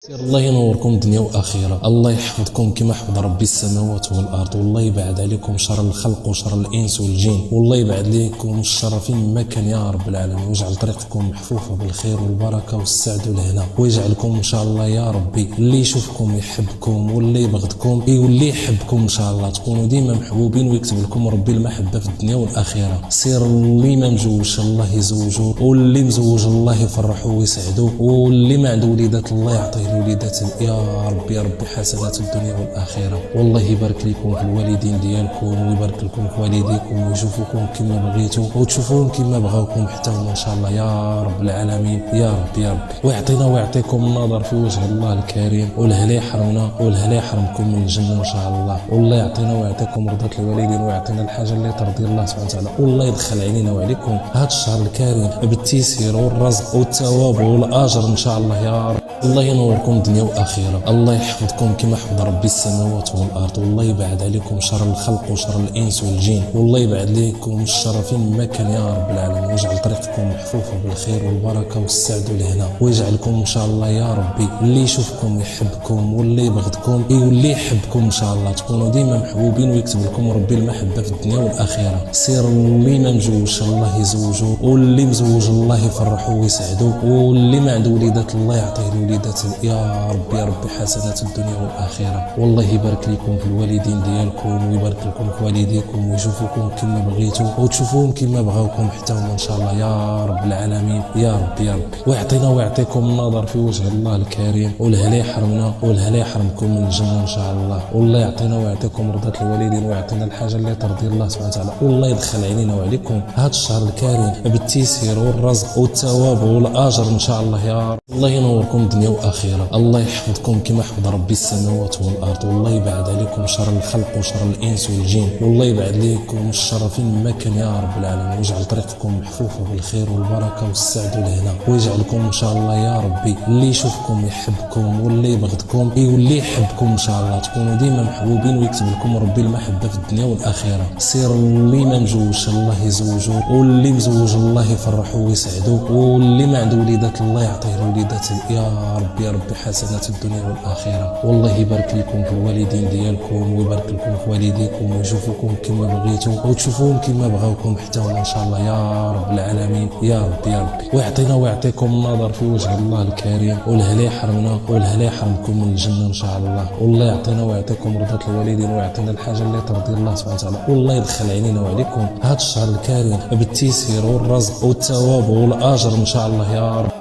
الله ينوركم دنيا واخره، الله يحفظكم كما حفظ ربي السماوات والارض، والله يبعد عليكم شر الخلق وشر الانس والجن، والله يبعد عليكم الشر فين ما كان يا رب العالمين، ويجعل طريقكم محفوفه بالخير والبركه والسعد والهنا، ويجعلكم ان شاء الله يا ربي اللي يشوفكم يحبكم واللي يبغضكم واللي يحبكم ان شاء الله تكونوا ديما محبوبين، ويكتب لكم ربي المحبه في الدنيا والاخره. سير اللي ما مجوجش الله يزوجه، واللي مزوج الله يفرحه ويسعده، واللي ما عنده وليدات الله يعطيه الوليدات يا ربي يا ربي حسنات الدنيا والاخره. والله يبارك لكم في الوالدين ديالكم، ويبارك لكم في والديكم، ويشوفوكم كما بغيتوا وتشوفوهم كما بغاوكم حتى هما ان شاء الله يا رب العالمين يا رب يا ربي. ويعطينا ويعطيكم النظر في وجه الله الكريم، والهلا يحرمنا والهلا يحرمكم من الجنه ان شاء الله. والله يعطينا ويعطيكم رضا الوالدين، ويعطينا الحاجه اللي ترضي الله سبحانه وتعالى. والله يدخل علينا وعليكم هذا الشهر الكريم بالتيسير والرزق والثواب والاجر ان شاء الله يا رب. الله ينوركم دنيا واخره، الله يحفظكم كما حفظ ربي السماوات والارض، والله يبعد عليكم شر الخلق وشر الانس والجن، والله يبعد عليكم الشر فين ما كان يا رب العالمين، ويجعل طريقكم محفوفه بالخير والبركه والسعد والهنا، ويجعلكم ان شاء الله يا ربي اللي يشوفكم يحبكم واللي يبغضكم واللي يحبكم ان شاء الله تكونوا ديما محبوبين، ويكتب لكم ربي المحبه في الدنيا والاخره. سير اللي ما مجوجش الله يزوجه، واللي مزوج الله يفرحه ويسعده، واللي ما عنده وليدات الله يعطيه الوليدات يا ربي يا ربي حسنات الدنيا والاخره. والله يبارك لكم في الوالدين ديالكم، ويبارك لكم في والديكم، ويشوفوكم كما بغيتوا وتشوفوهم كما بغاوكم حتى هما ان شاء الله يا رب العالمين يا رب يا ربي. ويعطينا ويعطيكم النظر في وجه الله الكريم، والهلا يحرمنا والهلا يحرمكم من الجنه ان شاء الله. والله يعطينا ويعطيكم رضا الوالدين، ويعطينا الحاجه اللي ترضي الله سبحانه وتعالى. والله يدخل علينا وعليكم هذا الشهر الكريم بالتيسير والرزق والثواب والاجر ان شاء الله يا رب. الله ينوركم دنيا واخره، الله يحفظكم كما حفظ ربي السماوات والارض، والله يبعد عليكم شر الخلق وشر الانس والجن، والله يبعد عليكم الشر فين ما كان يا رب العالمين، ويجعل طريقكم محفوفه بالخير والبركه والسعد والهنا، ويجعلكم ان شاء الله يا ربي اللي يشوفكم يحبكم واللي يبغضكم واللي يحبكم ان شاء الله تكونوا ديما محبوبين، ويكتب لكم ربي المحبه في الدنيا والاخره. سير اللي ما مجوجش الله يزوجه، واللي مزوج الله يفرحه ويسعده، واللي ما عنده وليدات الله يعطيه الوليدات يا ربي يا ربي حسنات الدنيا والاخره. والله يبارك لكم في الوالدين ديالكم، ويبارك لكم في والديكم، ويشوفوكم كما بغيتوا وتشوفوهم كما بغاوكم حتى هما ان شاء الله يا رب العالمين يا رب يا ربي. ويعطينا ويعطيكم النظر في وجه الله الكريم، والهلا يحرمنا والهلا يحرمكم من الجنه ان شاء الله. والله يعطينا ويعطيكم رضا الوالدين، ويعطينا الحاجه اللي ترضي الله سبحانه وتعالى. والله يدخل علينا وعليكم هذا الشهر الكريم بالتيسير والرزق والثواب والاجر ان شاء الله يا رب.